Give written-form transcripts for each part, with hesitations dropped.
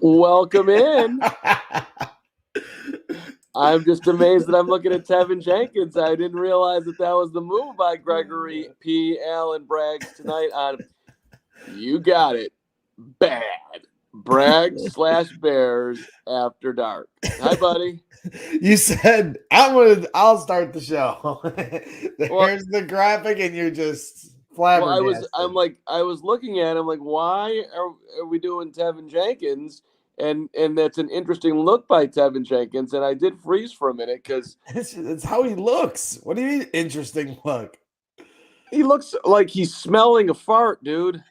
Welcome in. I'm just amazed that I'm looking at Tevin Jenkins. I didn't realize that was the move by Gregory P. Allen Braggs tonight on You Got It Bad. Braggs / Bears After Dark. Hi, buddy. You said I'll start the show. There's the graphic, and you're just flabbergasted. I was looking at him like, why are we doing Tevin Jenkins? And that's an interesting look by Tevin Jenkins. And I did freeze for a minute because it's how he looks. What do you mean, interesting look? He looks like he's smelling a fart, dude.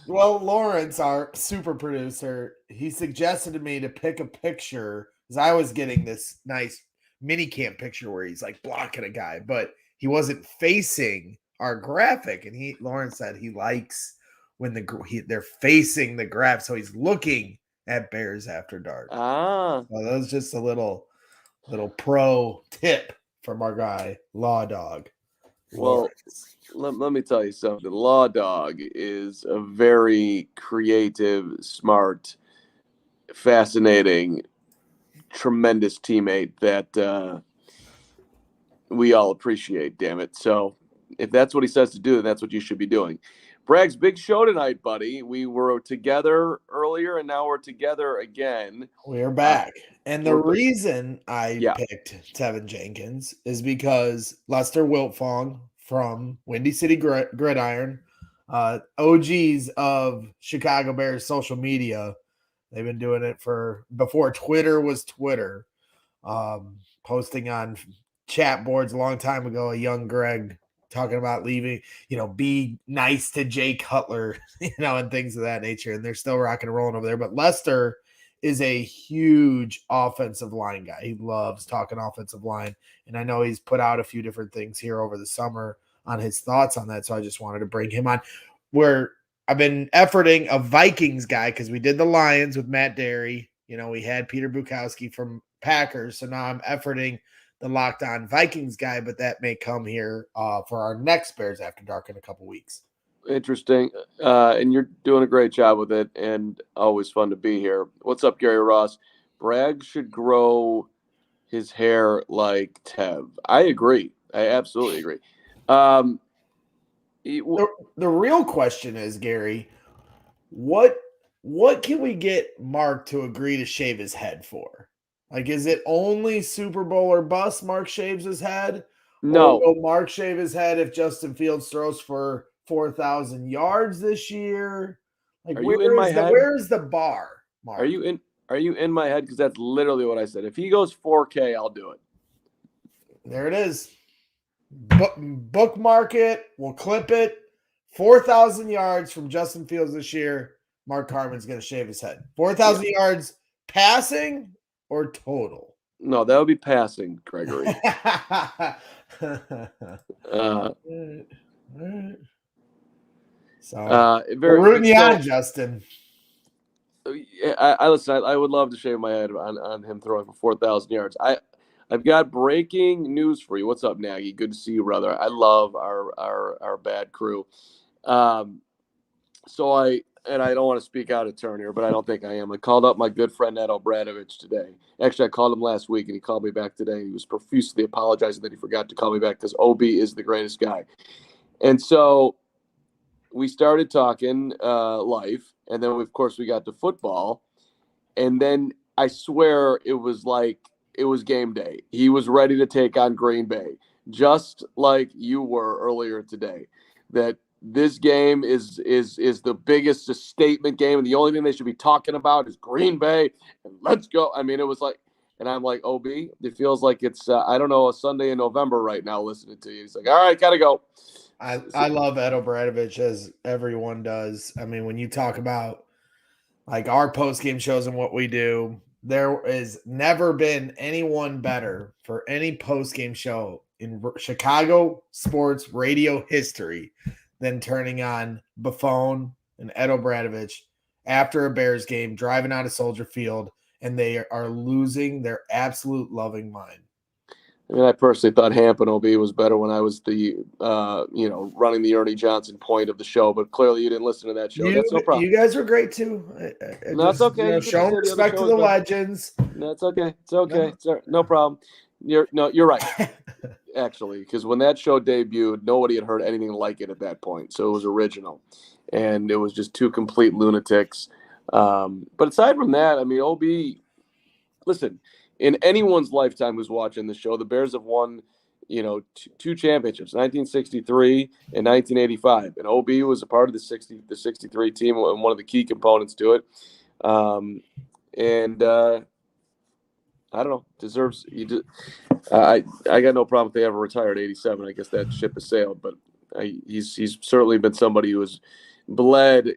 Well, Lawrence, our super producer, he suggested to me to pick a picture because I was getting this nice mini camp picture where he's like blocking a guy, but he wasn't facing our graphic. And Lawrence said he likes when they're facing the graph, so he's looking at Bears After Dark. So that was just a little pro tip from our guy Law Dog. Well, let me tell you something. Law Dog is a very creative, smart, fascinating, tremendous teammate that we all appreciate, damn it. So if that's what he says to do, then that's what you should be doing. Braggs, big show tonight, buddy. We were together earlier, and now we're together again. We're back. And the reason I picked Tevin Jenkins is because Lester Wiltfong from Windy City Gridiron, OGs of Chicago Bears social media. They've been doing it before Twitter was Twitter, posting on chat boards a long time ago. A young Greg talking about leaving, be nice to Jay Cutler, and things of that nature. And they're still rocking and rolling over there. But Lester is a huge offensive line guy. He loves talking offensive line. And I know he's put out a few different things here over the summer on his thoughts on that. So I just wanted to bring him on. Where I've been efforting a Vikings guy because we did the Lions with Matt Derry. We had Peter Bukowski from Packers. So now I'm efforting the Locked On Vikings guy, but that may come here for our next Bears After Dark in a couple weeks. Interesting. And you're doing a great job with it, and always fun to be here. What's up, Gary Ross? Bragg should grow his hair like Tev. I agree. I absolutely agree. The real question is, Gary, what can we get Mark to agree to shave his head for? Like, is it only Super Bowl or bust Mark shaves his head? No. Or will Mark shave his head if Justin Fields throws for 4,000 yards this year? Like, where is the bar, Mark? Are you in my head? Because that's literally what I said. If he goes 4K, I'll do it. There it is. Bookmark it. We'll clip it. 4,000 yards from Justin Fields this year. Mark Carman's going to shave his head. 4,000 yards passing or total? No, that would be passing, Gregory. We're rooting you on, Justin. I listen. I would love to shave my head on him throwing for 4,000 yards. I've got breaking news for you. What's up, Nagy? Good to see you, brother. I love our bad crew. And I don't want to speak out of turn here, but I don't think I am. I called up my good friend Ed Obradovich today. Actually, I called him last week, and he called me back today. He was profusely apologizing that he forgot to call me back because OB is the greatest guy. And so we started talking life, and then, of course, we got to football. And then I swear it was game day. He was ready to take on Green Bay, just like you were earlier today. That this game is the biggest statement game, and the only thing they should be talking about is Green Bay, and let's go. I mean, it was like, and I'm like, OB, it feels like it's, I don't know, a Sunday in November right now listening to you. He's like, all right, gotta go. I love Ed Obradovich, as everyone does. I mean, when you talk about like our post-game shows and what we do, there has never been anyone better for any post-game show in Chicago sports radio history than turning on Buffon and Ed Obradovich after a Bears game, driving out of Soldier Field, and they are losing their absolute loving mind. I mean, I personally thought Hamp and OB was better when I was the, running the Ernie Johnson point of the show. But clearly, you didn't listen to that show. That's no problem. You guys were great too. No, it's okay. You Show respect to the legends. No, it's okay. It's okay. No problem. You're right. Actually, because when that show debuted, nobody had heard anything like it at that point. So it was original, and it was just two complete lunatics. But aside from that, I mean, OB. Listen, in anyone's lifetime who's watching the show, the Bears have won, two championships, 1963 and 1985. And OB was a part of the 63 team and one of the key components to it. I don't know, deserves. I got no problem if they ever retired at 87. I guess that ship has sailed, but he's certainly been somebody who has bled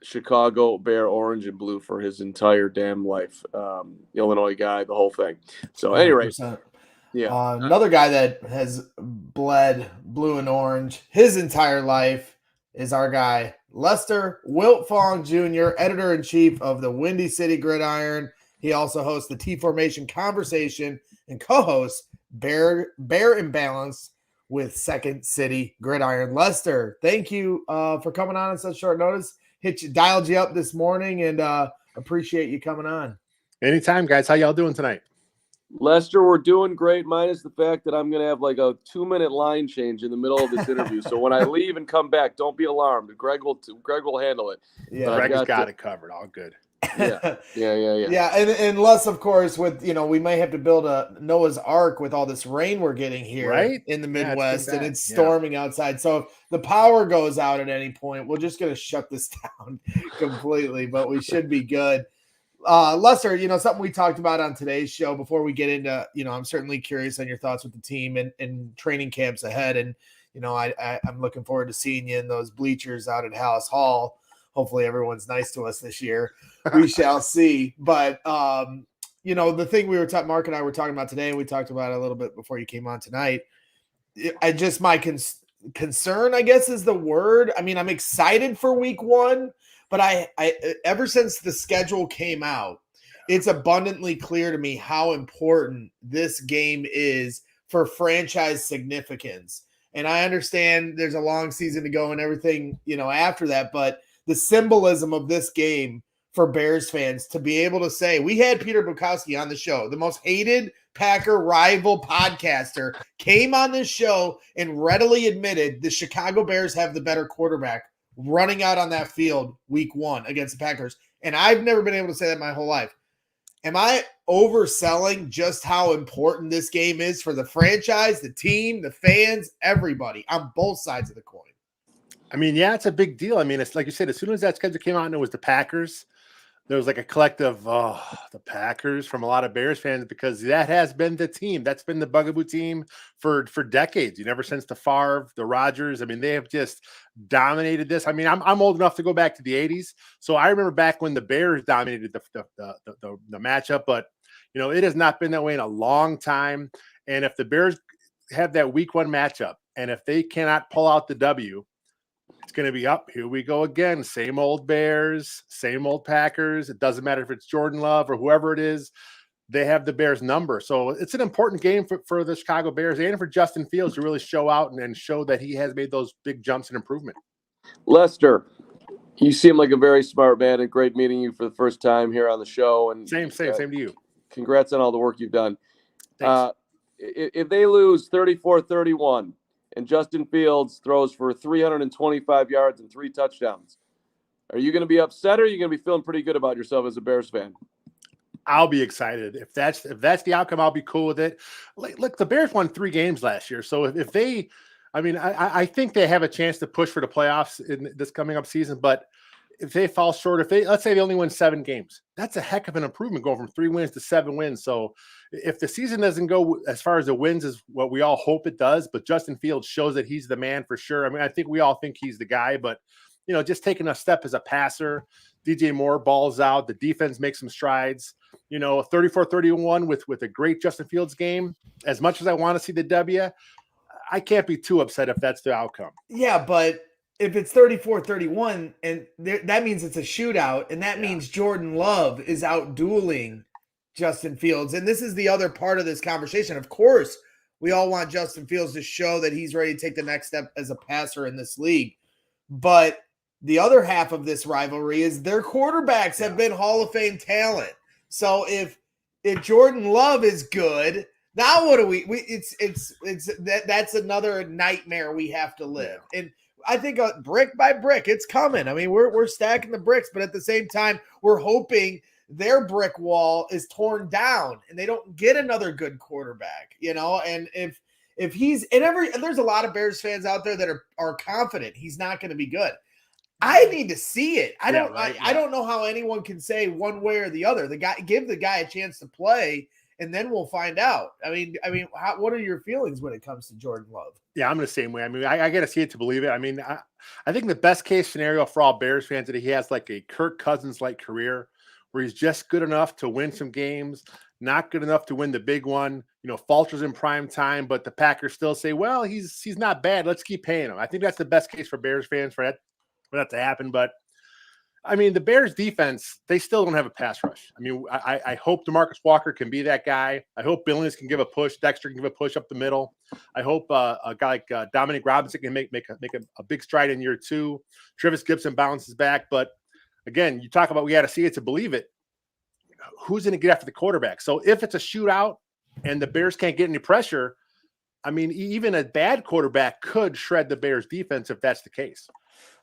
Chicago Bear orange and blue for his entire damn life. Illinois guy, the whole thing. So anyway, yeah. Another guy that has bled blue and orange his entire life is our guy Lester Wiltfong Jr., editor-in-chief of the Windy City Gridiron. He also hosts the T-Formation Conversation and co-hosts Bear Imbalance with Second City Gridiron. Lester, thank you for coming on such short notice. Dialed you up this morning, and appreciate you coming on. Anytime, guys. How y'all doing tonight? Lester, we're doing great, minus the fact that I'm going to have like a 2-minute line change in the middle of this interview. So when I leave and come back, don't be alarmed. Greg will handle it. Yeah, Greg's got it covered. All good. Yeah. And less, of course, with we may have to build a Noah's Ark with all this rain we're getting here in the Midwest, and it's storming outside. So if the power goes out at any point, we're just going to shut this down completely, but we should be good. Lester, something we talked about on today's show before we get into, I'm certainly curious on your thoughts with the team and training camps ahead. And, I'm looking forward to seeing you in those bleachers out at Halas Hall. Hopefully everyone's nice to us this year. We shall see. But, the thing Mark and I were talking about today, and we talked about it a little bit before you came on tonight. My concern, I guess, is the word. I mean, I'm excited for week 1, but I ever since the schedule came out, it's abundantly clear to me how important this game is for franchise significance. And I understand there's a long season to go and everything, after that, but the symbolism of this game for Bears fans to be able to say, we had Peter Bukowski on the show, the most hated Packer rival podcaster, came on this show and readily admitted the Chicago Bears have the better quarterback running out on that field week 1 against the Packers. And I've never been able to say that my whole life. Am I overselling just how important this game is for the franchise, the team, the fans, everybody on both sides of the coin? I mean, yeah, it's a big deal. I mean, it's like you said, as soon as that schedule came out and it was the Packers, there was like a collective, the Packers from a lot of Bears fans, because that has been the team. That's been the bugaboo team for decades. Ever since the Favre, the Rodgers. I mean, they have just dominated this. I mean, I'm old enough to go back to the 80s. So I remember back when the Bears dominated the matchup, but it has not been that way in a long time. And if the Bears have that week 1 matchup, and if they cannot pull out the W, it's going to be up. Here we go again. Same old Bears, same old Packers. It doesn't matter if it's Jordan Love or whoever it is. They have the Bears number. So it's an important game for the Chicago Bears and for Justin Fields to really show out and show that he has made those big jumps in improvement. Lester, you seem like a very smart man, and great meeting you for the first time here on the show. And same to you. Congrats on all the work you've done. Thanks. If they lose 34-31, and Justin Fields throws for 325 yards and 3 touchdowns, are you going to be upset, or are you going to be feeling pretty good about yourself as a Bears fan? I'll be excited. If that's the outcome, I'll be cool with it. Look, the Bears won 3 games last year. So if they – I think they have a chance to push for the playoffs in this coming up season. But if they fall short, let's say they only win 7 games, that's a heck of an improvement going from 3 wins to 7 wins. So if the season doesn't go as far as the wins as what we all hope it does, but Justin Fields shows that he's the man for sure. I mean, I think we all think he's the guy, but just taking a step as a passer, DJ Moore balls out, the defense makes some strides, 34-31 with a great Justin Fields game. As much as I want to see the W, I can't be too upset if that's the outcome. Yeah, but if it's 34-31 and that means it's a shootout, and that means Jordan Love is out dueling Justin Fields. And this is the other part of this conversation. Of course, we all want Justin Fields to show that he's ready to take the next step as a passer in this league. But the other half of this rivalry is their quarterbacks have been Hall of Fame talent. So if Jordan Love is good, now what do we that's another nightmare we have to live. And I think brick by brick, it's coming. I mean, we're stacking the bricks, but at the same time, we're hoping their brick wall is torn down and they don't get another good quarterback, and if he's there's a lot of Bears fans out there that are confident he's not going to be good. I need to see it. I don't know how anyone can say one way or the other. Give the guy a chance to play, and then we'll find out. I mean, what are your feelings when it comes to Jordan Love? Yeah, I'm the same way. I mean, I got to see it to believe it. I mean, I think the best case scenario for all Bears fans is that he has like a Kirk Cousins-like career where he's just good enough to win some games, not good enough to win the big one, falters in prime time, but the Packers still say, well, he's not bad. Let's keep paying him. I think that's the best case for Bears fans for that to happen. But I mean, the Bears defense, they still don't have a pass rush. I mean, I hope DeMarcus Walker can be that guy. I hope Billings can give a push. Dexter can give a push up the middle. I hope a guy like Dominic Robinson can make a big stride in year 2. Travis Gibson bounces back. But again, you talk about we got to see it to believe it. Who's going to get after the quarterback? So if it's a shootout and the Bears can't get any pressure, I mean, even a bad quarterback could shred the Bears defense if that's the case.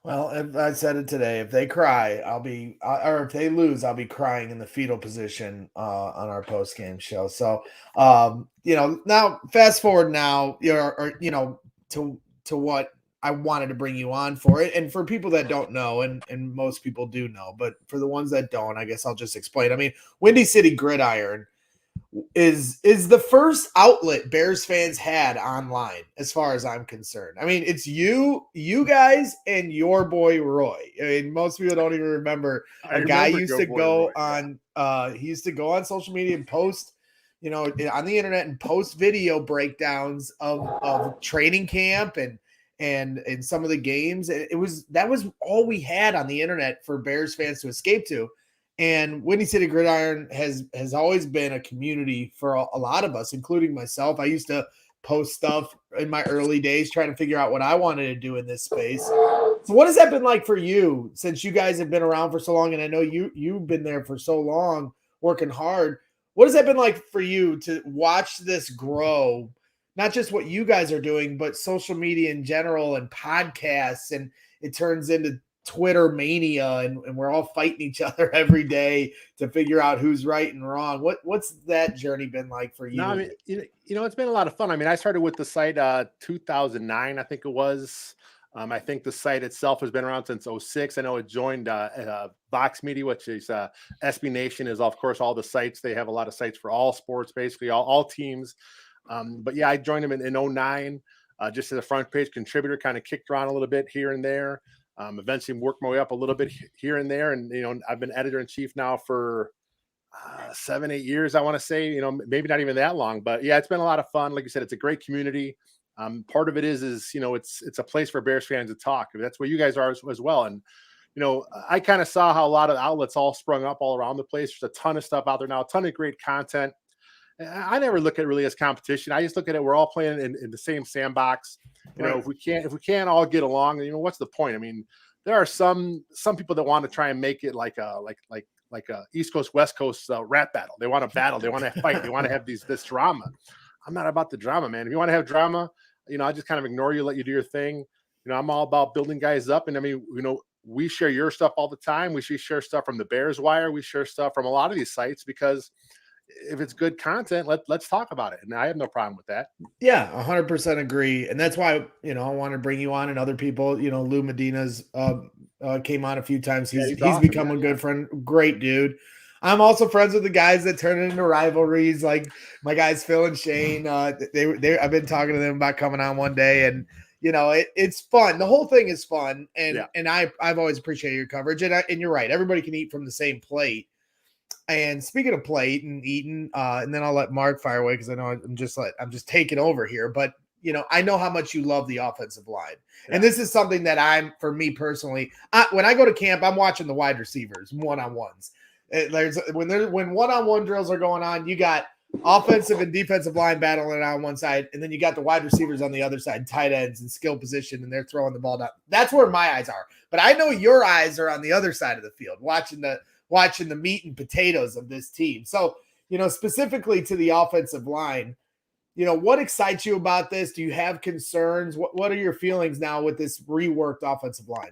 Well, I said it today. If they cry, or if they lose, I'll be crying in the fetal position on our post-game show. So, now fast forward now, to what I wanted to bring you on for it. And for people that don't know, and most people do know, but for the ones that don't, I guess I'll just explain. I mean, Windy City Gridiron is the first outlet Bears fans had online, as far as I'm concerned. I mean, it's you guys and your boy Roy. I mean, most people don't even remember a guy used to go on he used to go on social media and post, on the internet and post video breakdowns of training camp and some of the games. That was all we had on the internet for Bears fans to escape to. And Windy City Gridiron has always been a community for a lot of us, including myself. I used to post stuff in my early days trying to figure out what I wanted to do in this space. So what has that been like for you since you guys have been around for so long? And I know you've been there for so long working hard. What has that been like for you to watch this grow? Not just what you guys are doing, but social media in general and podcasts, and it turns into Twitter mania, and we're all fighting each other every day to figure out who's right and wrong. What's that journey been like for you? No, I mean, it's been a lot of fun. I mean, I started with the site 2009, I think it was. I think the site itself has been around since 2006. I know it joined Vox Media, which is SB Nation is, of course, all the sites. They have a lot of sites for all sports, basically all teams. But yeah, I joined them in 2009, just as a front page contributor, kind of kicked around a little bit here and there. Eventually worked my way up a little bit here and there. And, I've been editor-in-chief now for 7-8 years, I want to say, maybe not even that long, but yeah, it's been a lot of fun. Like you said, it's a great community. Part of it is, it's a place for Bears fans to talk. That's where you guys are as well. And, I kind of saw how a lot of outlets all sprung up all around the place. There's a ton of stuff out there now, a ton of great content. I never look at it really as competition. I just look at it, we're all playing in the same sandbox. If we can't all get along, what's the point? I mean, there are some people that want to try and make it like a East Coast, West Coast rap battle. They want to battle, they want to fight, they want to have this drama. I'm not about the drama, man. If you want to have drama, I just kind of ignore you, let you do your thing. I'm all about building guys up. And I mean, we share your stuff all the time. We share stuff from the Bears Wire. We share stuff from a lot of these sites because if it's good content, let's talk about it. And I have no problem with that. Yeah, 100% agree. And that's why, I want to bring you on, and other people, Lou Medina's came on a few times. He's awesome, become a good friend. Great dude. I'm also friends with the guys that turn it into rivalries, like my guys Phil and Shane. I've been talking to them about coming on one day, and it's fun. The whole thing is fun, and I've always appreciated your coverage. And you're right, everybody can eat from the same plate. And speaking of plate and eating, and then I'll let Mark fire away because I know I'm just taking over here. But I know how much you love the offensive line, and this is something that for me personally, when I go to camp, I'm watching the wide receivers one-on-ones. When one-on-one drills are going on, you got offensive and defensive line battling on one side, and then you got the wide receivers on the other side, tight ends and skill position, and they're throwing the ball down. That's where my eyes are. But I know your eyes are on the other side of the field, watching the meat and potatoes of this team. So, specifically to the offensive line, what excites you about this? Do you have concerns? What are your feelings now with this reworked offensive line?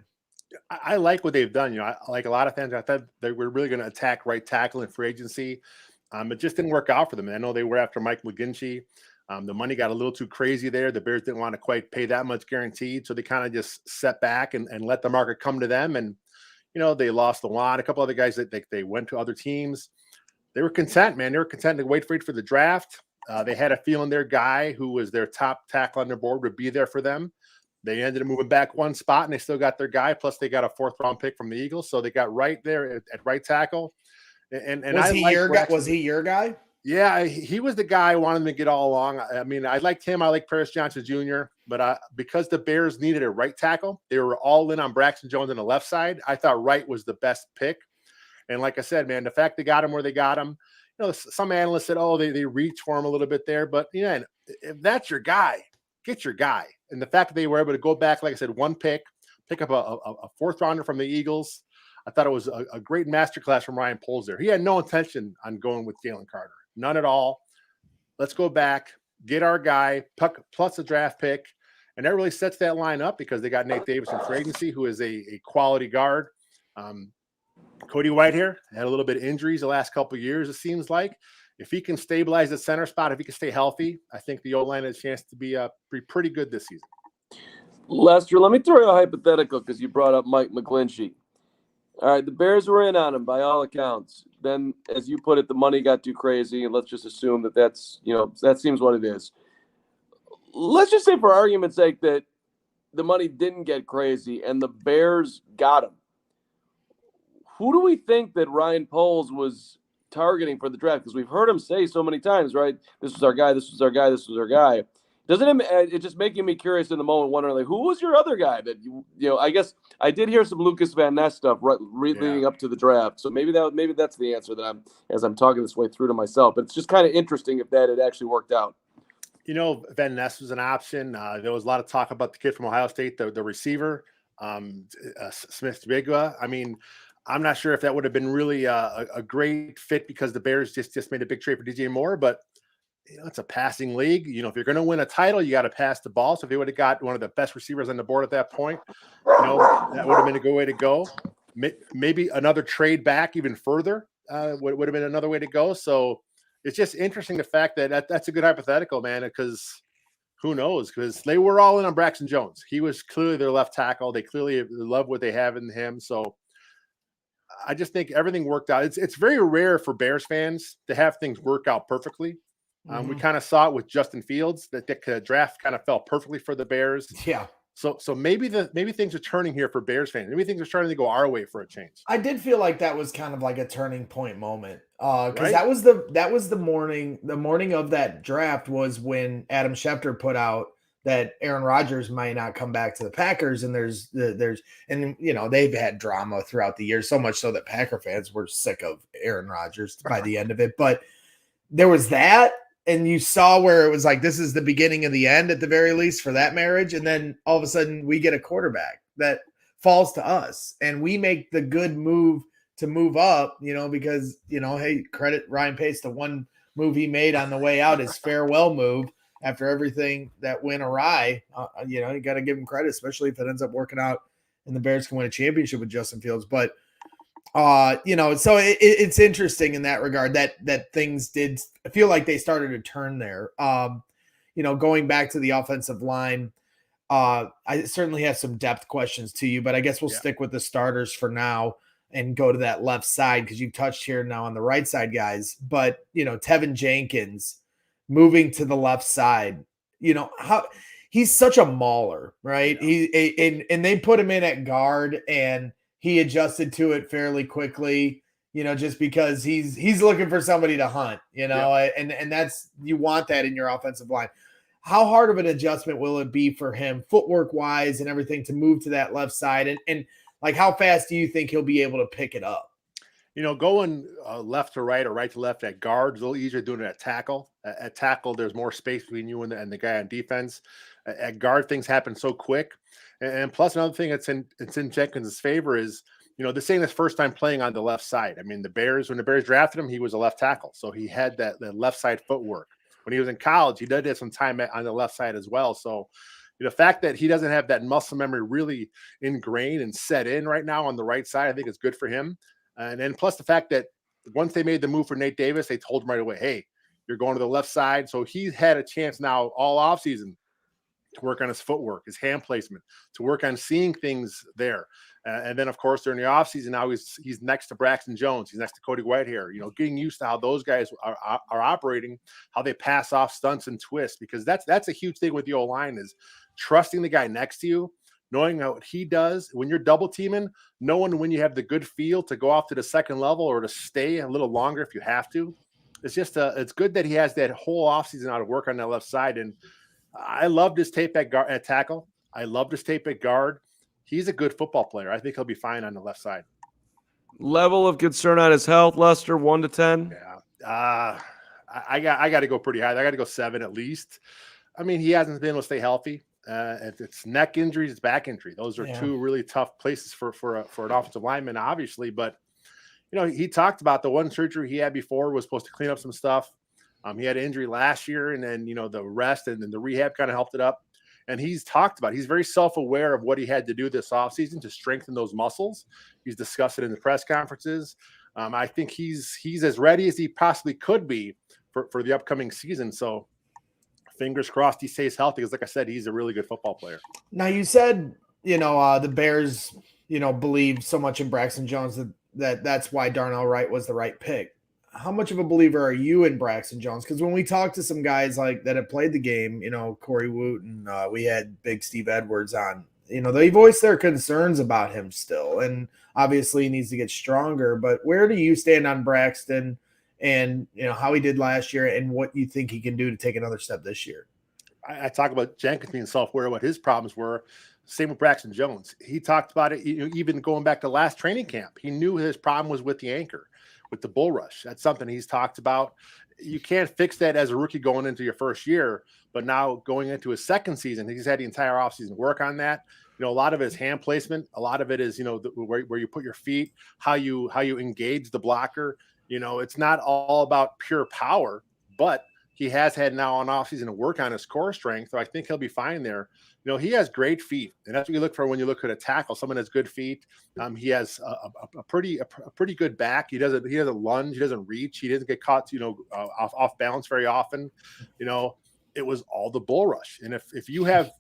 I like what they've done. Like a lot of fans, I thought they were really going to attack right tackle in free agency. It just didn't work out for them. I know they were after Mike McGlinchey. The money got a little too crazy there. The Bears didn't want to quite pay that much guaranteed, so they kind of just set back and let the market come to them. And they lost a lot. A couple other guys that they went to other teams. They were content, man. They were content to wait for the draft. They had a feeling their guy, who was their top tackle on their board, would be there for them. They ended up moving back one spot, and they still got their guy. Plus, they got a 4th-round pick from the Eagles, so they got right there at right tackle. And was he your guy? Was he your guy? Yeah, he was the guy I wanted to get all along. I mean, I liked him. I like Paris Johnson Jr., but because the Bears needed a right tackle, they were all in on Braxton Jones on the left side. I thought right was the best pick. And like I said, man, the fact they got him where they got him, some analysts said, oh, they reached for him a little bit there. But, if that's your guy, get your guy. And the fact that they were able to go back, like I said, one pick up a 4th-rounder from the Eagles, I thought it was a great masterclass from Ryan Poles there. He had no intention on going with Jalen Carter. None at all. Let's go back, get our guy, plus a draft pick. And that really sets that line up because they got Nate Davis in free agency, who is a quality guard. Cody Whitehair had a little bit of injuries the last couple of years, it seems like. If he can stabilize the center spot, if he can stay healthy, I think the O-line has a chance to be pretty good this season. Lester, let me throw you a hypothetical because you brought up Mike McGlinchey. All right, the Bears were in on him by all accounts. Then, as you put it, the money got too crazy, and let's just assume that seems what it is. Let's just say, for argument's sake, that the money didn't get crazy and the Bears got him. Who do we think that Ryan Poles was targeting for the draft? Because we've heard him say so many times, right? This was our guy, this was our guy, this was our guy. Doesn't it just making me curious in the moment, wondering, like, who was your other guy that I guess I did hear some Lucas Van Ness stuff leading up to the draft. So maybe that's the answer that I'm talking this way through to myself. But it's just kind of interesting if that had actually worked out. Van Ness was an option. There was a lot of talk about the kid from Ohio State, the receiver, Smith-Njigba. I mean, I'm not sure if that would have been really a great fit because the Bears just made a big trade for DJ Moore, but it's a passing league. If you're going to win a title, you got to pass the ball. So if they would have got one of the best receivers on the board at that point, that would have been a good way to go. Maybe another trade back even further would have been another way to go. So it's just interesting the fact that that's a good hypothetical, man, because who knows? Because they were all in on Braxton Jones. He was clearly their left tackle. They clearly love what they have in him. So I just think everything worked out. It's very rare for Bears fans to have things work out perfectly. We kind of saw it with Justin Fields that the draft kind of fell perfectly for the Bears. Yeah. So maybe things are turning here for Bears fans. Maybe things are starting to go our way for a change. I did feel like that was kind of like a turning point moment because Right? that was the morning of that draft was when Adam Schefter put out that Aaron Rodgers might not come back to the Packers, and they've had drama throughout the year, so much so that Packer fans were sick of Aaron Rodgers by the end of it. But there was that. And you saw where it was like, this is the beginning of the end at the very least for that marriage. And then all of a sudden we get a quarterback that falls to us and we make the good move to move up, because, hey, credit Ryan Pace, the one move he made on the way out, his farewell move after everything that went awry. You got to give him credit, especially if it ends up working out and the Bears can win a championship with Justin Fields. But so it's interesting in that regard that things did feel like they started to turn there. Going back to the offensive line, I certainly have some depth questions to you, but I guess we'll stick with the starters for now and go to that left side because you touched here now on the right side, guys. But Tevin Jenkins moving to the left side, how he's such a mauler, right? Yeah. And they put him in at guard and he adjusted to it fairly quickly, just because he's looking for somebody to hunt, and that's, you want that in your offensive line. How hard of an adjustment will it be for him footwork wise and everything to move to that left side? And like, how fast do you think he'll be able to pick it up? Going left to right or right to left at guard is a little easier doing it at tackle. At tackle, there's more space between you and the guy on defense. At guard, things happen so quick. And plus, another thing it's in Jenkins' favor is, this ain't his first time playing on the left side. I mean, when the Bears drafted him, he was a left tackle, so he had that left side footwork. When he was in college, he did have some time on the left side as well. So, the fact that he doesn't have that muscle memory really ingrained and set in right now on the right side, I think is good for him. And then plus the fact that once they made the move for Nate Davis, they told him right away, hey, you're going to the left side. So he's had a chance now all offseason to work on his footwork, his hand placement, to work on seeing things there. And then, of course, during the offseason, now he's next to Braxton Jones. He's next to Cody Whitehair, getting used to how those guys are operating, how they pass off stunts and twists, because that's a huge thing with the O-line is trusting the guy next to you, knowing what he does. When you're double teaming, knowing when you have the good feel to go off to the second level or to stay a little longer if you have to. It's just it's good that he has that whole offseason out of work on that left side. And I loved his tape at tackle. I loved his tape at guard. He's a good football player. I think he'll be fine on the left side. Level of concern on his health, Lester, 1 to 10? Yeah. I got to go pretty high. I got to go 7 at least. I mean, he hasn't been able to stay healthy. If it's neck injuries, it's back injury. Those are two really tough places for an offensive lineman, obviously. But, he talked about the one surgery he had before was supposed to clean up some stuff. He had an injury last year, and then, the rest and then the rehab kind of helped it up. And he's talked about, he's very self-aware of what he had to do this offseason to strengthen those muscles. He's discussed it in the press conferences. I think he's as ready as he possibly could be for the upcoming season. So fingers crossed he stays healthy, because like I said, he's a really good football player. Now, you said, the Bears, believe so much in Braxton Jones that's why Darnell Wright was the right pick. How much of a believer are you in Braxton Jones? Because when we talked to some guys like that have played the game, Corey Woot and we had Big Steve Edwards on, they voiced their concerns about him still. And obviously he needs to get stronger. But where do you stand on Braxton and, how he did last year and what you think he can do to take another step this year? I talk about Jenkins being self-aware, what his problems were. Same with Braxton Jones. He talked about it, even going back to last training camp. He knew his problem was with the anchor, with the bull rush. That's something he's talked about. You can't fix that as a rookie going into your first year, but now going into his second season, he's had the entire offseason work on that. A lot of it is hand placement. A lot of it is, where you put your feet, how you engage the blocker. It's not all about pure power, but he has had now an offseason to work on his core strength. So I think he'll be fine there. He has great feet, and that's what you look for when you look at a tackle. Someone has good feet. He has a pretty good back. He doesn't lunge. He doesn't reach. He doesn't get caught, off balance very often. It was all the bull rush. And if you have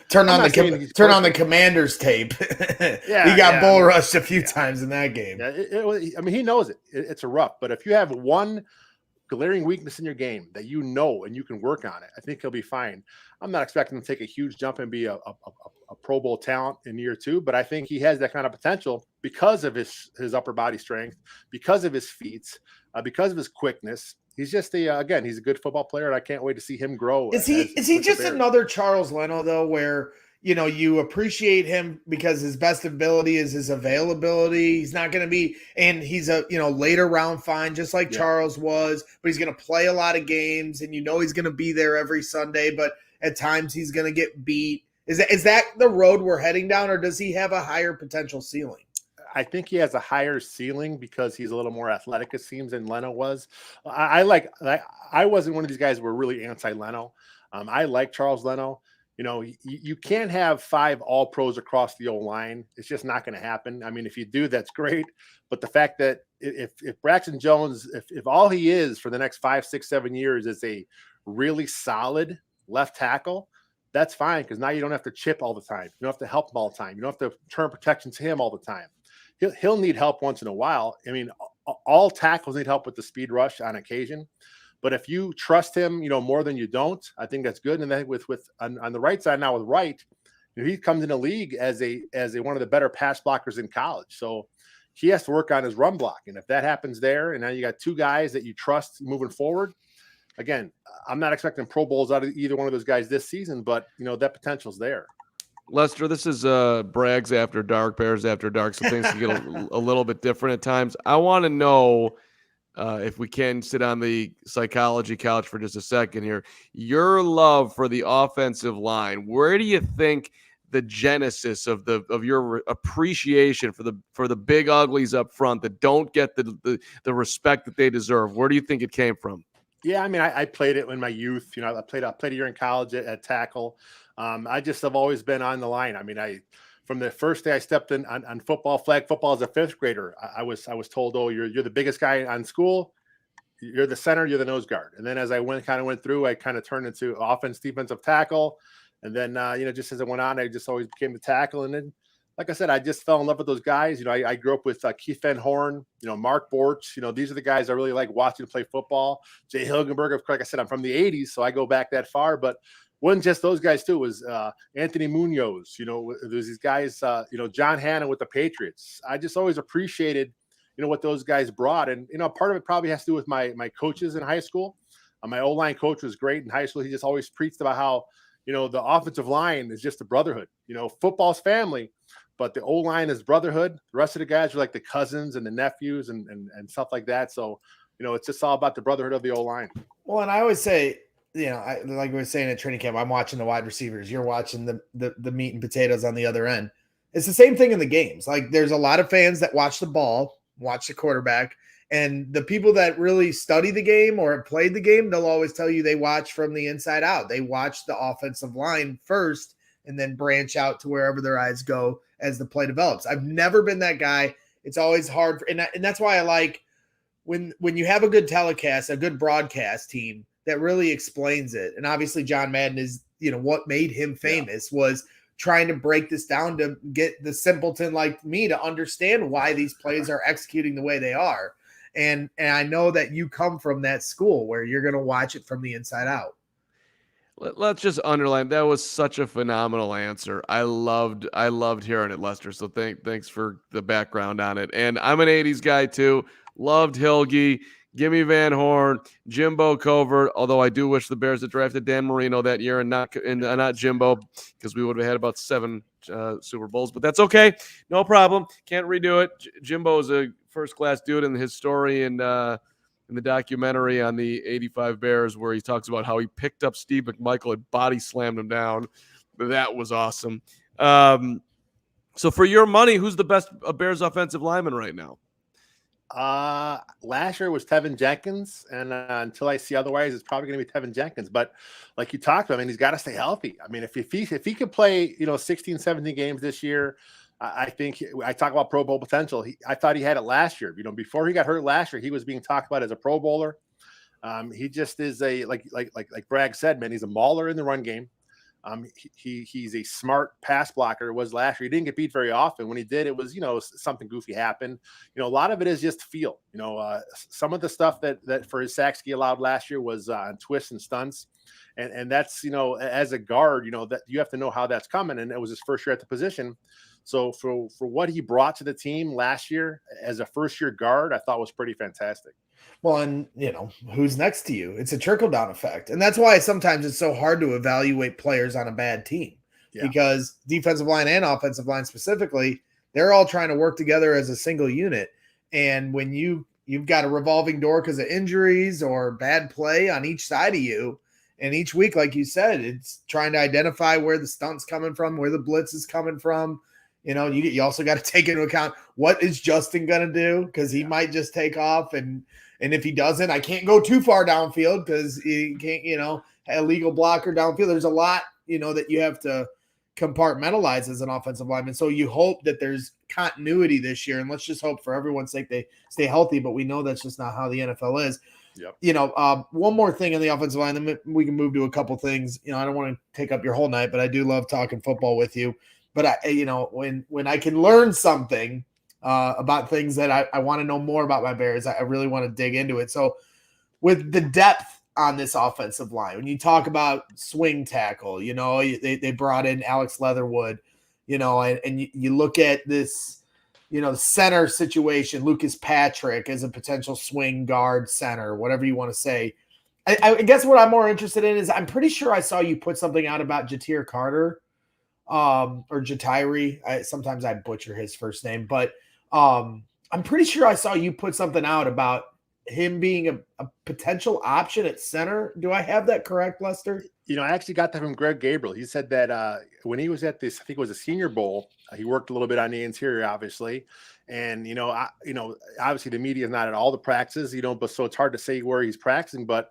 turn on the Commander's tape, he got bull rushed a few times in that game. Yeah, he knows it. It's a rough. But if you have one glaring weakness in your game that and you can work on it, I think he'll be fine. I'm not expecting him to take a huge jump and be a Pro Bowl talent in year 2, but I think he has that kind of potential because of his upper body strength, because of his feet, because of his quickness. He's just he's a good football player, and I can't wait to see him grow. Is he just another Charles Leno though, where you appreciate him because his best ability is his availability. He's not going to be, and he's a, later round find, just like Charles was, but he's going to play a lot of games and he's going to be there every Sunday, but at times he's going to get beat. Is that the road we're heading down, or does he have a higher potential ceiling? I think he has a higher ceiling because he's a little more athletic, it seems, than Leno was. I wasn't one of these guys who were really anti-Leno. I like Charles Leno. You can't have 5 all-pros across the O-line. It's just not going to happen. I mean, if you do, that's great. But the fact that if Braxton Jones, if all he is for the next 5, 6, 7 years is a really solid left tackle, that's fine, because now you don't have to chip all the time. You don't have to help him all the time. You don't have to turn protection to him all the time. He'll need help once in a while. I mean, all tackles need help with the speed rush on occasion. But if you trust him, more than you don't, I think that's good. And then on the right side now with Wright, he comes in the league as a one of the better pass blockers in college. So he has to work on his run block. And if that happens there, and now you got 2 guys that you trust moving forward, again, I'm not expecting Pro Bowls out of either one of those guys this season, but that potential's there. Lester, this is Brags After Dark, Bears After Dark, so things can get a little bit different at times. I want to know, if we can sit on the psychology couch for just a second here, your love for the offensive line. Where do you think the genesis of your appreciation for the big uglies up front that don't get the respect that they deserve? Where do you think it came from? Yeah, I mean, I played it in my youth. You know, I played a year in college at tackle. I just have always been on the line. I mean, from the first day I stepped in on flag football as a fifth grader, I was told, oh, you're the biggest guy on school. You're the center, you're the nose guard. And then as I went through, I kind of turned into offense, defensive tackle. And then, just as it went on, I just always became the tackle. And then, like I said, I just fell in love with those guys. You know, I grew up with Keith Van Horn, Mark Borch. These are the guys I really like watching play football. Jay Hilgenberg, of course, like I said, I'm from the 80s, so I go back that far. But wasn't just those guys, too. It was Anthony Munoz. There's these guys, John Hanna with the Patriots. I just always appreciated, what those guys brought. And, part of it probably has to do with my coaches in high school. My O-line coach was great in high school. He just always preached about how, the offensive line is just a brotherhood. Football's family, but the O-line is brotherhood. The rest of the guys are like the cousins and the nephews and stuff like that. So, it's just all about the brotherhood of the O-line. Well, and I always say, like we were saying at training camp, I'm watching the wide receivers. You're watching the meat and potatoes on the other end. It's the same thing in the games. Like, there's a lot of fans that watch the ball, watch the quarterback, and the people that really study the game or have played the game, they'll always tell you they watch from the inside out. They watch the offensive line first and then branch out to wherever their eyes go as the play develops. I've never been that guy. It's always hard. And that's why I like when you have a good telecast, a good broadcast team that really explains it. And obviously John Madden is, what made him famous was trying to break this down to get the simpleton like me to understand why these plays are executing the way they are. And I know that you come from that school where you're going to watch it from the inside out. Let's just underline that was such a phenomenal answer. I loved hearing it, Lester. So thanks for the background on it. And I'm an 80s guy too. Loved Hilge, Gimme Van Horn, Jimbo Covert. Although I do wish the Bears had drafted Dan Marino that year and not Jimbo, because we would have had about 7 Super Bowls. But that's okay, no problem. Can't redo it. Jimbo is a first-class dude, and his story in the documentary on the 85 Bears where he talks about how he picked up Steve McMichael and body slammed him down. That was awesome. So for your money, who's the best Bears offensive lineman right now? Last year was Tevin Jenkins, and until I see otherwise, it's probably going to be Tevin Jenkins. But like you talked about, I mean, he's got to stay healthy. I mean, if he could play, 16, 17 games this year, I think I talk about Pro Bowl potential. I thought he had it last year. Before he got hurt last year, he was being talked about as a Pro Bowler. He just is like Bragg said, man, he's a mauler in the run game. He's a smart pass blocker. Was last year. He didn't get beat very often. When he did, it was something goofy happened. A lot of it is just feel. Some of the stuff that for his sacks he allowed last year was on twists and stunts, and that's as a guard, that you have to know how that's coming. And it was his first year at the position. So for what he brought to the team last year as a first-year guard, I thought was pretty fantastic. Well, and, who's next to you? It's a trickle-down effect. And that's why sometimes it's so hard to evaluate players on a bad team. Yeah. Because defensive line and offensive line specifically, they're all trying to work together as a single unit. And when you've got a revolving door because of injuries or bad play on each side of you, and each week, like you said, it's trying to identify where the stunt's coming from, where the blitz is coming from. You also got to take into account what is Justin going to do, because he might just take off. And if he doesn't, I can't go too far downfield because he can't, illegal blocker downfield. There's a lot, that you have to compartmentalize as an offensive lineman. So you hope that there's continuity this year. And let's just hope for everyone's sake they stay healthy. But we know that's just not how the NFL is. Yep. One more thing on the offensive line, then we can move to a couple things. I don't want to take up your whole night, but I do love talking football with you. But when I can learn something about things that I want to know more about my Bears, I really want to dig into it. So with the depth on this offensive line, when you talk about swing tackle, they brought in Alex Leatherwood, and you look at this, center situation, Lucas Patrick as a potential swing guard center, whatever you want to say. I guess what I'm more interested in is I'm pretty sure I saw you put something out about Jatir Carter or Jatiri. Sometimes I butcher his first name, but I'm pretty sure I saw you put something out about him being a potential option at center. Do I have that correct, Lester? I actually got that from Greg Gabriel. He said that when he was at this, I think it was a Senior Bowl, he worked a little bit on the interior, obviously. And, obviously the media is not at all the practices, but so it's hard to say where he's practicing. But,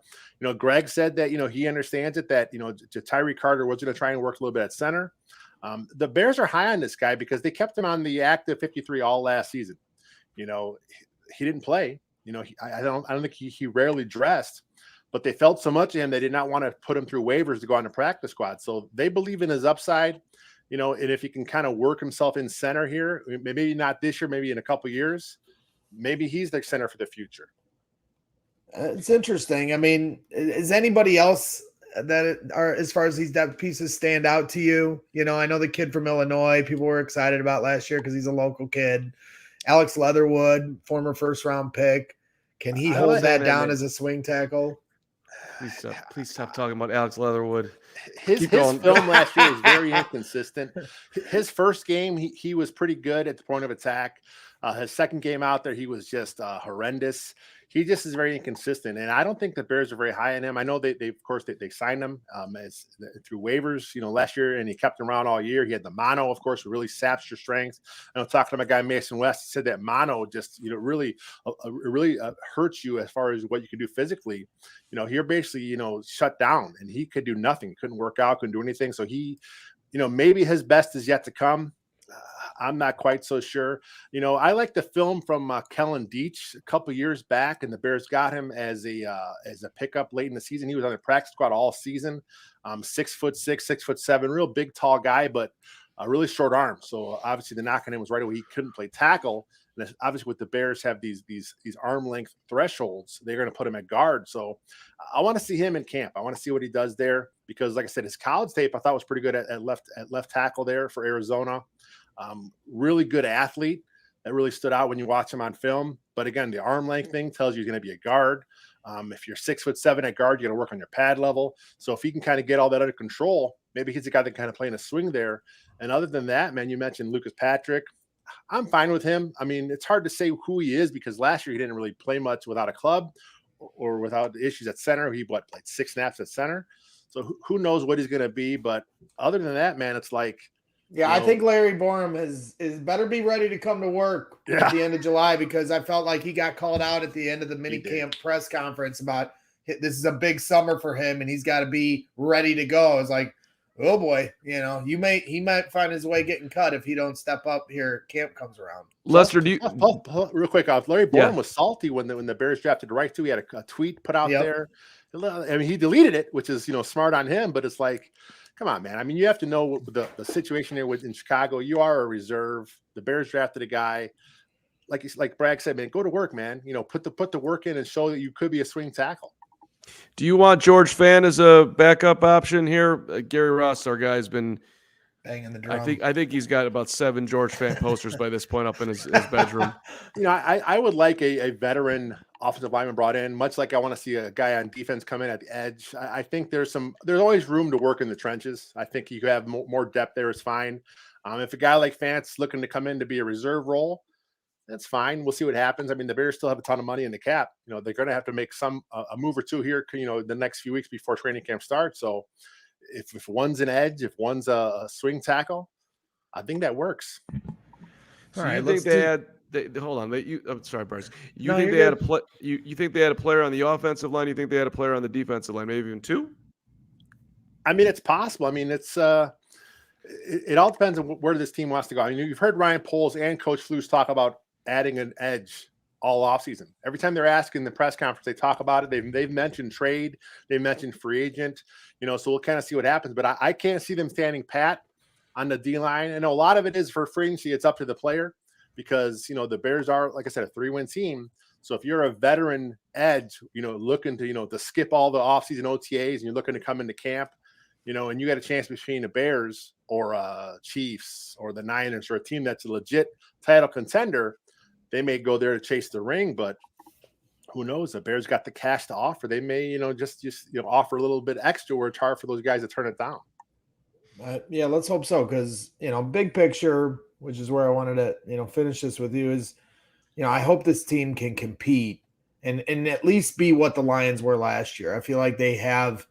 Greg said that, he understands it, that, Tyree Carter was going to try and work a little bit at center. The Bears are high on this guy because they kept him on the active 53 all last season. He didn't play. I don't think he rarely dressed. But they felt so much of him, they did not want to put him through waivers to go on the practice squad. So they believe in his upside, and if he can kind of work himself in center here, maybe not this year, maybe in a couple of years, maybe he's the center for the future. It's interesting. I mean, is anybody else that are, as far as these depth pieces, stand out to you? I know the kid from Illinois, people were excited about last year because he's a local kid. Alex Leatherwood, former first-round pick. Can he hold that down as a swing tackle? Please stop talking about Alex Leatherwood. His film last year was very inconsistent. His first game, he was pretty good at the point of attack. His second game out there, he was just horrendous. He just is very inconsistent, and I don't think the Bears are very high on him. I know they of course they signed him through waivers, last year, and he kept him around all year. He had the mono, of course, who really saps your strength. I know talking to my guy Mason West, he said that mono just really hurts you as far as what you can do physically. You're basically shut down, and he could do nothing, couldn't work out, couldn't do anything. So he, maybe his best is yet to come. I'm not quite so sure. I like the film from Kellen Deach a couple years back, and the Bears got him as a pickup late in the season. He was on the practice squad all season. 6'6", 6'7", real big, tall guy, but a really short arm. So obviously the knock on him was right away. He couldn't play tackle. And obviously with the Bears have these arm length thresholds, they're going to put him at guard. So I want to see him in camp. I want to see what he does there because, like I said, his college tape I thought was pretty good at left tackle there for Arizona. Really good athlete that really stood out when you watch him on film. But again, the arm length thing tells you he's going to be a guard. If you're 6'7" at guard, you're going to work on your pad level. So if he can kind of get all that under control, maybe he's a guy that kind of playing a swing there. And other than that, man, you mentioned Lucas Patrick. I'm fine with him. I mean, it's hard to say who he is because last year he didn't really play much without a club or without issues at center. He played 6 snaps at center. So who knows what he's going to be. But other than that, man, it's like, yeah, I think Larry Borum is better be ready to come to work at the end of July because I felt like he got called out at the end of the mini camp press conference about this is a big summer for him and he's got to be ready to go. It's like, oh boy, he might find his way getting cut if he don't step up here. Camp comes around. Lester, do you real quick? Larry Borum was salty when the Bears drafted right too. He had a tweet put out there. I mean, he deleted it, which is smart on him, but it's like, come on, man. I mean, you have to know the situation here in Chicago. You are a reserve. The Bears drafted a guy. Like Bragg said, man, go to work, man. Put the work in and show that you could be a swing tackle. Do you want George Fan as a backup option here? Gary Ross, our guy, has been banging the drum. I think he's got about 7 George Fan posters by this point up in his bedroom. I would like a veteran offensive lineman brought in, much like I want to see a guy on defense come in at the edge. I think there's always room to work in the trenches. I think you could have more depth there is fine. If a guy like Fant's looking to come in to be a reserve role, that's fine. We'll see what happens. I mean, the Bears still have a ton of money in the cap. They're going to have to make a move or two here, the next few weeks before training camp starts. So if one's an edge, if one's a swing tackle, I think that works. So all right, you think hold on. I'm sorry, Bryce. You think they had a player on the offensive line? You think they had a player on the defensive line? Maybe even 2? I mean, it's possible. I mean, it's it all depends on where this team wants to go. I mean, you've heard Ryan Poles and Coach Flus talk about adding an edge all offseason. Every time they're asking the press conference, they talk about it. They've mentioned trade. They mentioned free agent. So we'll kind of see what happens. But I can't see them standing pat on the D-line. I know a lot of it is for free agency. It's up to the player because, the Bears are, like I said, a 3-win team. So if you're a veteran edge, looking to skip all the offseason OTAs and you're looking to come into camp, and you got a chance between the Bears or Chiefs or the Niners or a team that's a legit title contender, they may go there to chase the ring, but who knows? The Bears got the cash to offer. They may, just offer a little bit extra where it's hard for those guys to turn it down. Yeah, let's hope so. Because, big picture, which is where I wanted to, finish this with you is, I hope this team can compete and at least be what the Lions were last year. I feel like they have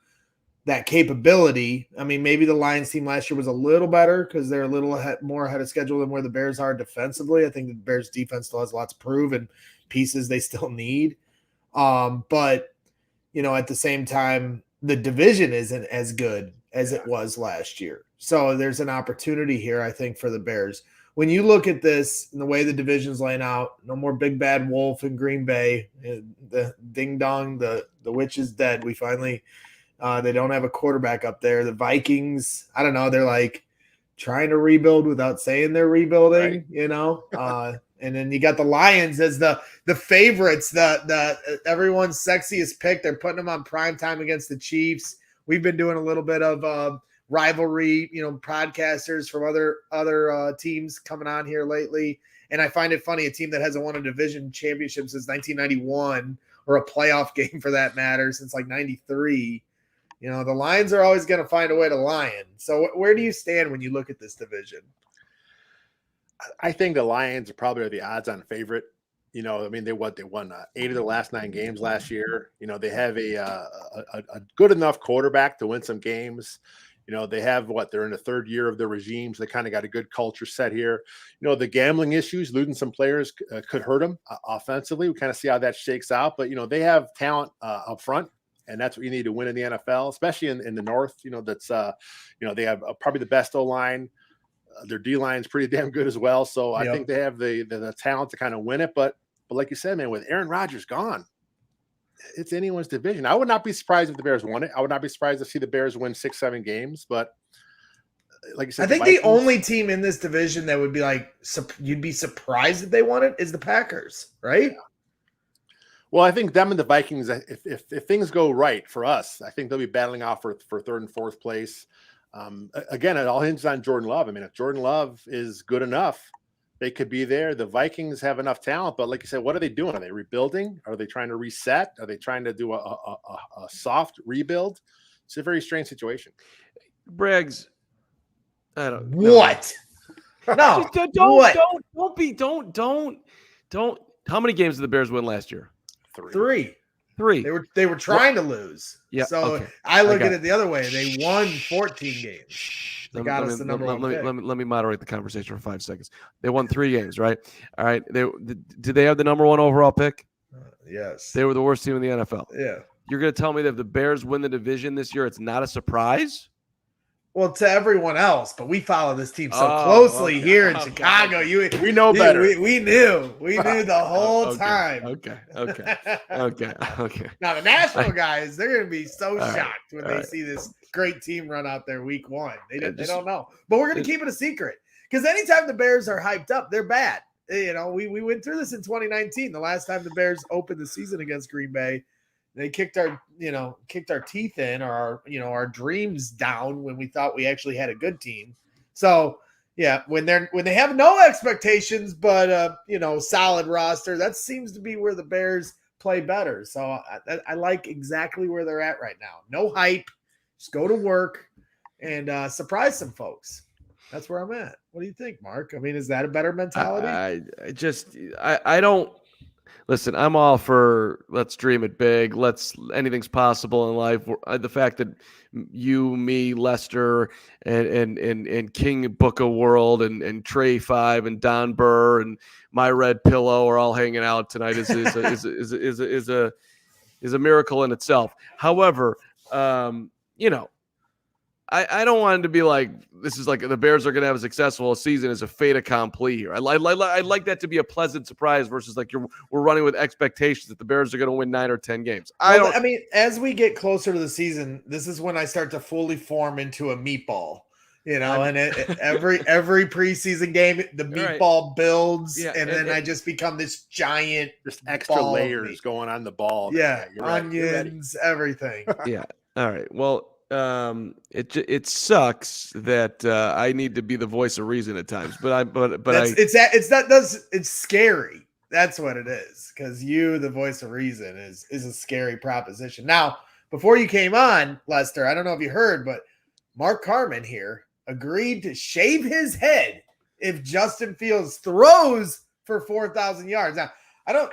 that capability. I mean, maybe the Lions team last year was a little better because they're a little more ahead of schedule than where the Bears are defensively. I think the Bears defense still has lots to prove and pieces they still need. But, at the same time, the division isn't as good as it was last year. So there's an opportunity here, I think, for the Bears. When you look at this and the way the division's laying out, no more big bad wolf in Green Bay. The ding dong, the witch is dead. We finally they don't have a quarterback up there. The Vikings, I don't know, they're like trying to rebuild without saying they're rebuilding, right. And then you got the Lions as the favorites, the everyone's sexiest pick. They're putting them on prime time against the Chiefs. We've been doing a little bit of rivalry, podcasters from other teams coming on here lately. And I find it funny, a team that hasn't won a division championship since 1991 or a playoff game for that matter since like 93. The Lions are always going to find a way to lion. So where do you stand when you look at this division? I think the Lions probably are the odds-on favorite. I mean, they won 8 of the last 9 games last year. They have a good enough quarterback to win some games. They have they're in the 3rd year of the regime, so they kind of got a good culture set here. The gambling issues, losing some players could hurt them offensively. We kind of see how that shakes out, but they have talent up front. And that's what you need to win in the NFL, especially in the North. That's they have probably the best O-line. Their D-line is pretty damn good as well. So I think they have the talent to kind of win it. But like you said, man, with Aaron Rodgers gone, it's anyone's division. I would not be surprised if the Bears won it. I would not be surprised to see the Bears win 6-7 games. But like you said, I think the only team in this division that would be like you'd be surprised if they won it is the Packers, right? Yeah. Well, I think them and the Vikings, if things go right for us, I think they'll be battling off for 3rd and 4th place. Again, it all hinges on Jordan Love. I mean, if Jordan Love is good enough, they could be there. The Vikings have enough talent, but like you said, what are they doing? Are they rebuilding? Are they trying to reset? Are they trying to do a soft rebuild? It's a very strange situation. Braggs, I don't. What? No, don't. How many games did the Bears win last year? 3. They were trying to lose. Yeah. So okay. I look at it the other way. They won 14 games. They got us the number one pick. Let me moderate the conversation for 5 seconds. They won 3 games, right? All right. Did they have the number 1 overall pick? Yes. They were the worst team in the NFL. Yeah. You're going to tell me that if the Bears win the division this year, it's not a surprise? Well, to everyone else, but we follow this team so closely here in Chicago. We know better. We knew the whole time. Okay. Now the national guys, they're going to be so shocked when they see this great team run out there week 1. They don't know, but we're going to keep it a secret because anytime the Bears are hyped up, they're bad. We went through this in 2019. The last time the Bears opened the season against Green Bay. They kicked our teeth in or our dreams down when we thought we actually had a good team. So yeah, when they have no expectations, but solid roster, that seems to be where the Bears play better. So I like exactly where they're at right now. No hype, just go to work and surprise some folks. That's where I'm at. What do you think, Mark? I mean, is that a better mentality? I don't. Listen, I'm all for let's dream it big. Anything's possible in life. The fact that you, me, Lester, and King Booka World and Trey 5 and Don Burr and My Red Pillow are all hanging out tonight is a miracle in itself. However, I don't want it to be like this is like the Bears are going to have a successful season as a fait accompli here. I like that to be a pleasant surprise versus like we're running with expectations that the Bears are going to win 9 or 10 games. I mean, as we get closer to the season, this is when I start to fully form into a meatball. And every preseason game, the meatball builds, and then I just become this giant, just extra layers going on the ball. Yeah, onions, everything. Yeah. All right. Well. It sucks that I need to be the voice of reason at times, it's scary. That's what it is, because the voice of reason is a scary proposition. Now, before you came on, Lester, I don't know if you heard, but Mark Carman here agreed to shave his head if Justin Fields throws for 4,000 yards. Now, I don't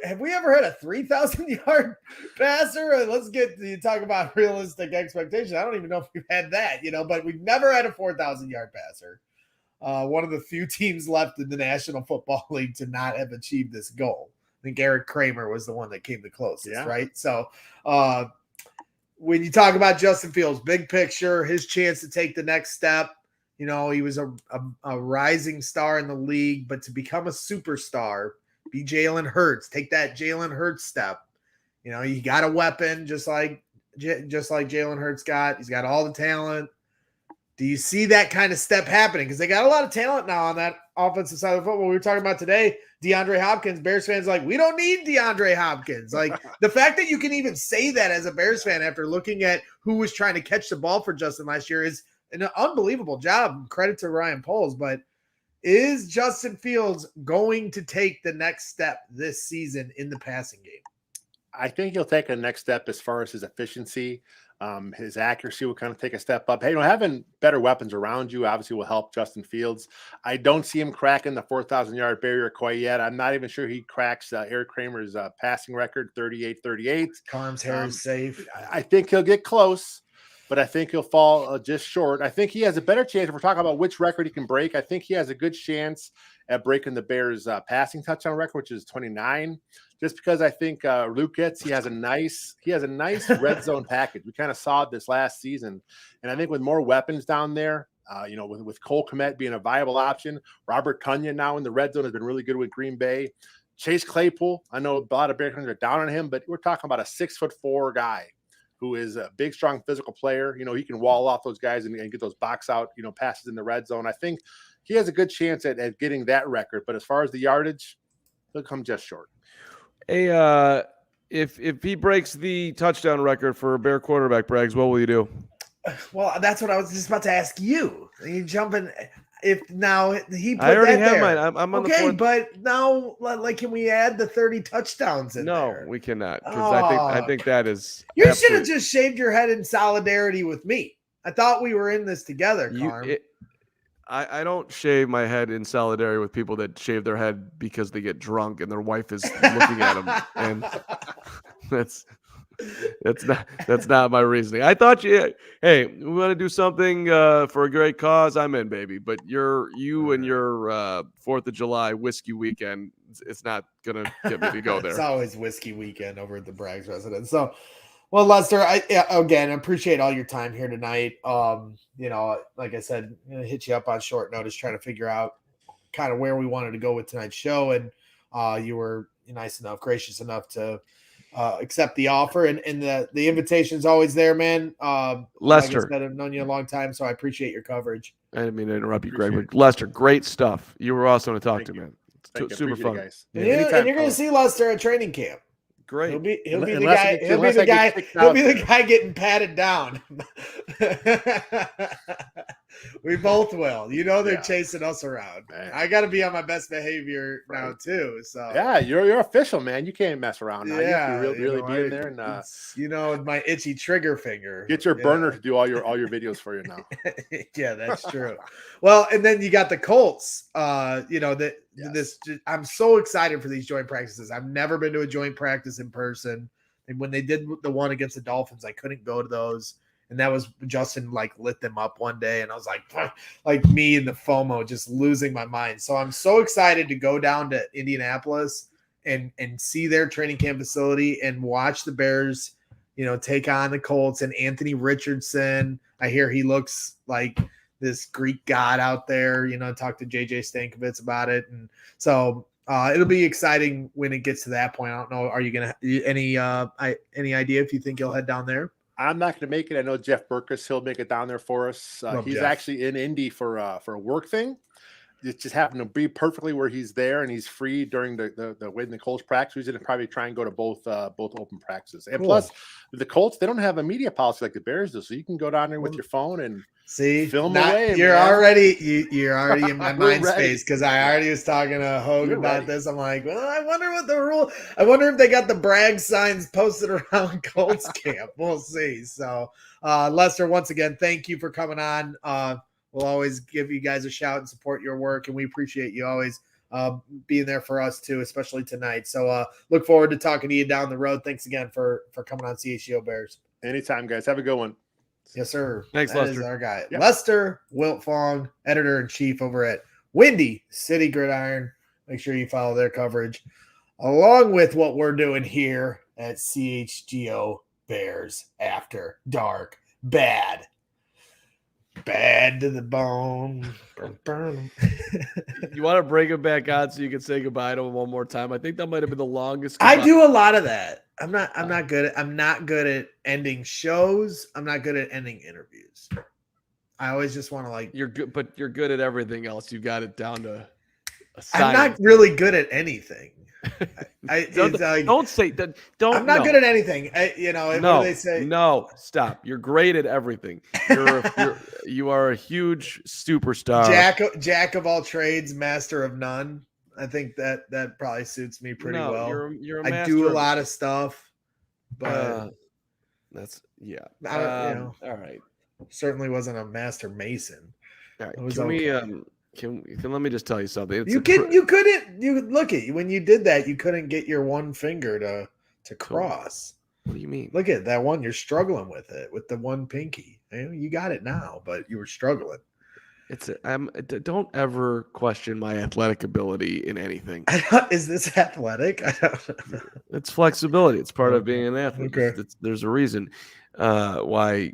have we ever had a 3,000-yard passer? Let's talk about realistic expectations. I don't even know if we've had that, but we've never had a 4,000-yard passer. One of the few teams left in the National Football League to not have achieved this goal. I think Eric Kramer was the one that came the closest, right? So when you talk about Justin Fields, big picture, his chance to take the next step, he was a rising star in the league, but to become a superstar, be Jalen Hurts, take that Jalen Hurts step. He got a weapon just like Jalen Hurts got. He's got all the talent. Do you see that kind of step happening? Because they got a lot of talent now on that offensive side of the football. We were talking about today, DeAndre Hopkins. Bears fans we don't need DeAndre Hopkins. The fact that you can even say that as a Bears fan after looking at who was trying to catch the ball for Justin last year is an unbelievable job. Credit to Ryan Poles. But is Justin Fields going to take the next step this season in the passing game? I think he'll take a next step as far as his efficiency. His accuracy will kind of take a step up. Hey, having better weapons around you obviously will help Justin Fields. I don't see him cracking the 4,000-yard barrier quite yet. I'm not even sure he cracks Eric Kramer's passing record, 38-38. Carm's hair is safe. I think he'll get close, but I think he'll fall just short. I think he has a better chance. If we're talking about which record he can break, I think he has a good chance at breaking the Bears' passing touchdown record, which is 29. Just because I think Luke he has a nice red zone package. We kind of saw it this last season, and I think with more weapons down there, with Cole Kmet being a viable option, Robert Tonyan now in the red zone has been really good with Green Bay. Chase Claypool, I know a lot of Bears fans are down on him, but we're talking about a 6'4" guy who is a big, strong, physical player. He can wall off those guys and get those box out, passes in the red zone. I think he has a good chance at getting that record. But as far as the yardage, he'll come just short. Hey, if he breaks the touchdown record for a Bear quarterback, Braggs, what will you do? Well, that's what I was just about to ask you. You jumping? If now he put I already that have there. mine. I'm on the fourth. But now, can we add the 30 touchdowns in there? No, we cannot, because I think that is. You should have just shaved your head in solidarity with me. I thought we were in this together, Carm. I don't shave my head in solidarity with people that shave their head because they get drunk and their wife is looking at them, and that's not my reasoning. I thought we want to do something for a great cause. I'm in, baby. But you and your 4th of July whiskey weekend, it's not gonna get me to go there. It's always whiskey weekend over at the Braggs residence. So. Well, Lester, I appreciate all your time here tonight. Like I said, I'm going to hit you up on short notice, trying to figure out kind of where we wanted to go with tonight's show. And you were gracious enough to accept the offer. And the invitation's always there, man. Lester. Like I said, I've known you a long time, so I appreciate your coverage. I didn't mean to interrupt you, Greg. But Lester, great stuff. You were awesome to talk to, man. Super fun. Guys. And you're going to see Lester at training camp. Great. He'll be the guy getting patted down. We both will. They're chasing us around. Man. I got to be on my best behavior now too. So yeah, you're official, man. You can't mess around now. Yeah, you really be in there and my itchy trigger finger. Get your burner to do all your videos for you now. Yeah, that's true. Well, and then you got the Colts. I'm so excited for these joint practices. I've never been to a joint practice in person. And when they did the one against the Dolphins, I couldn't go to those. And that was Justin lit them up one day. And I was like me and the FOMO just losing my mind. So I'm so excited to go down to Indianapolis and see their training camp facility and watch the Bears, take on the Colts and Anthony Richardson. I hear he looks like this Greek god out there, talk to JJ Stankovitz about it. And so it'll be exciting when it gets to that point. I don't know. Are you going to any idea if you think you'll head down there? I'm not going to make it. I know Jeff Burkus, he'll make it down there for us. He's Jeff. Actually in Indy for a work thing. It just happened to be perfectly where he's there, and he's free during the Win the Colts practice. He's going to probably try and go to both open practices. And plus, the Colts, they don't have a media policy like the Bears do, so you can go down there with your phone and film away. You're already in my mind space because I already was talking to Hogue about this. I'm like, well, I wonder what the rule. I wonder if they got the brag signs posted around Colts camp. We'll see. So, Lester, once again, thank you for coming on. We'll always give you guys a shout and support your work, and we appreciate you always being there for us too, especially tonight. So look forward to talking to you down the road. Thanks again for coming on CHGO Bears. Anytime, guys. Have a good one. Yes, sir. Thanks, that Lester. Is our guy. Yep. Lester Wiltfong, editor-in-chief over at Windy City Gridiron. Make sure you follow their coverage, along with what we're doing here at CHGO Bears After Dark. Bad to the bone. You want to bring him back on so you can say goodbye to him one more time? I think that might have been the longest. I do a lot of that. I'm not good at ending shows. I'm not good at ending interviews. I always just want to like. You're good, but you're good at everything else. You got it down to a science. I'm not really good at anything. Don't say that. Don't. I'm not good at anything. No, what do they say? No, stop. You're great at everything. You are a huge superstar. Jack of all trades, master of none. I think that probably suits me pretty well. You're a I master do a of- lot of stuff, but that's yeah. I don't, all right. Certainly wasn't a master mason. All right. It was Can okay. Can let me just tell you something. You couldn't look at when you did that. You couldn't get your one finger to cross. What do you mean? Look at that one. You're struggling with it with the one pinky. You got it now, but you were struggling. Don't ever question my athletic ability in anything. Is this athletic? I don't know. It's flexibility. It's part of being an athlete. Okay. There's a reason why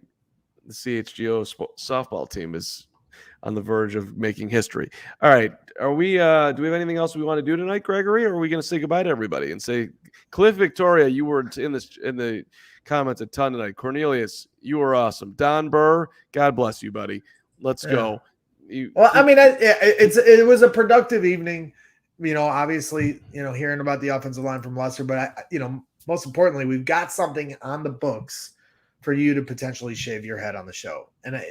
the CHGO softball team is on the verge of making history. All right. Are we do we have anything else we want to do tonight, Gregory? Or are we going to say goodbye to everybody and say, Cliff Victoria, you were in the comments a ton tonight. Cornelius, you were awesome. Don Burr, God bless you, buddy. Let's go. It was a productive evening. Obviously, hearing about the offensive line from Lester, but most importantly, we've got something on the books for you to potentially shave your head on the show. And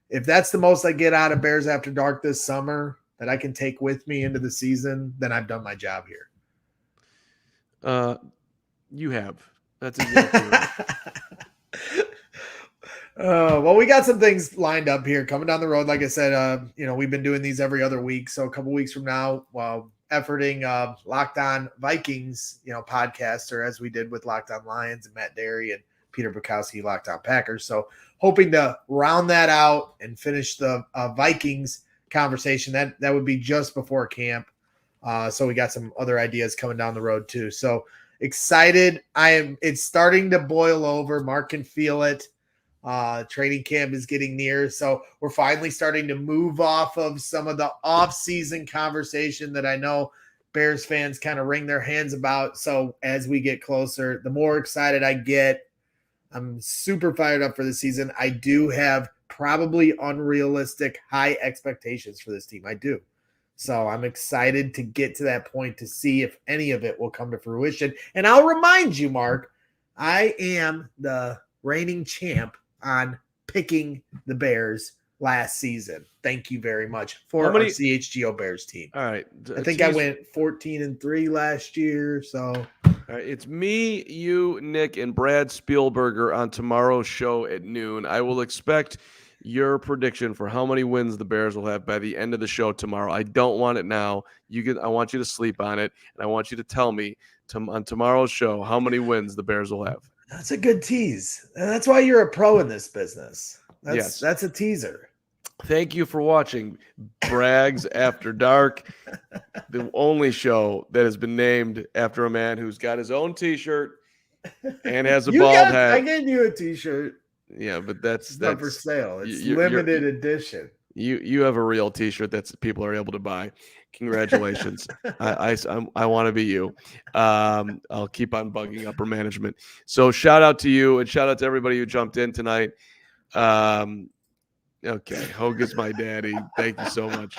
if that's the most I get out of Bears After Dark this summer that I can take with me into the season, then I've done my job here. You have. That's exactly right. Well, we got some things lined up here coming down the road. Like I said, we've been doing these every other week. So a couple weeks from now, efforting Locked On Vikings, podcast, or as we did with Locked On Lions and Matt Derry and Peter Bukowski, Locked On Packers. So hoping to round that out and finish the Vikings conversation. That would be just before camp. So we got some other ideas coming down the road too. So excited. It's starting to boil over. Mark can feel it. Training camp is getting near. So we're finally starting to move off of some of the off-season conversation that I know Bears fans kind of wring their hands about. So as we get closer, the more excited I get. I'm super fired up for the season. I do have probably unrealistic high expectations for this team. I do. So I'm excited to get to that point to see if any of it will come to fruition. And I'll remind you, Mark, I am the reigning champ on picking the Bears last season. Thank you very much for our CHGO Bears team. All right. I think I went 14-3 last year. So all right, it's me, you, Nick, and Brad Spielberger on tomorrow's show at noon. I will expect your prediction for how many wins the Bears will have by the end of the show tomorrow. I don't want it now. I want you to sleep on it, and I want you to tell me on tomorrow's show how many wins the Bears will have. That's a good tease. And that's why you're a pro in this business. Yes. That's a teaser. Thank you for watching Brags After Dark, the only show that has been named after a man who's got his own T-shirt and has a bald head. I gave you a T-shirt. Yeah, but that's not for sale. It's limited edition. You have a real T-shirt that people are able to buy. Congratulations. I want to be you. I'll keep on bugging upper management. So shout out to you and shout out to everybody who jumped in tonight. Okay, Hogue is my daddy. Thank you so much.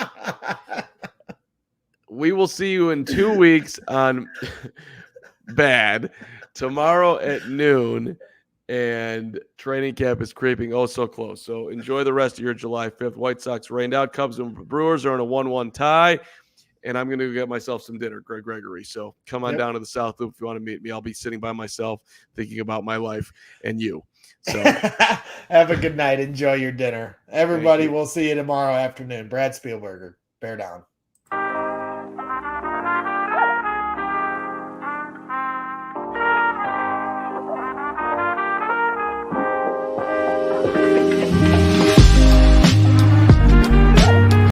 We will see you in 2 weeks on Bad tomorrow at noon. And training camp is creeping so close. So enjoy the rest of your July 5th. White Sox rained out. Cubs and Brewers are in a 1-1 tie. And I'm going to get myself some dinner, Gregory. So come on down to the South Loop if you want to meet me. I'll be sitting by myself thinking about my life and you. So have a good night. Enjoy your dinner. Everybody, you. we'll see you tomorrow afternoon. Brad Spielberger, bear down.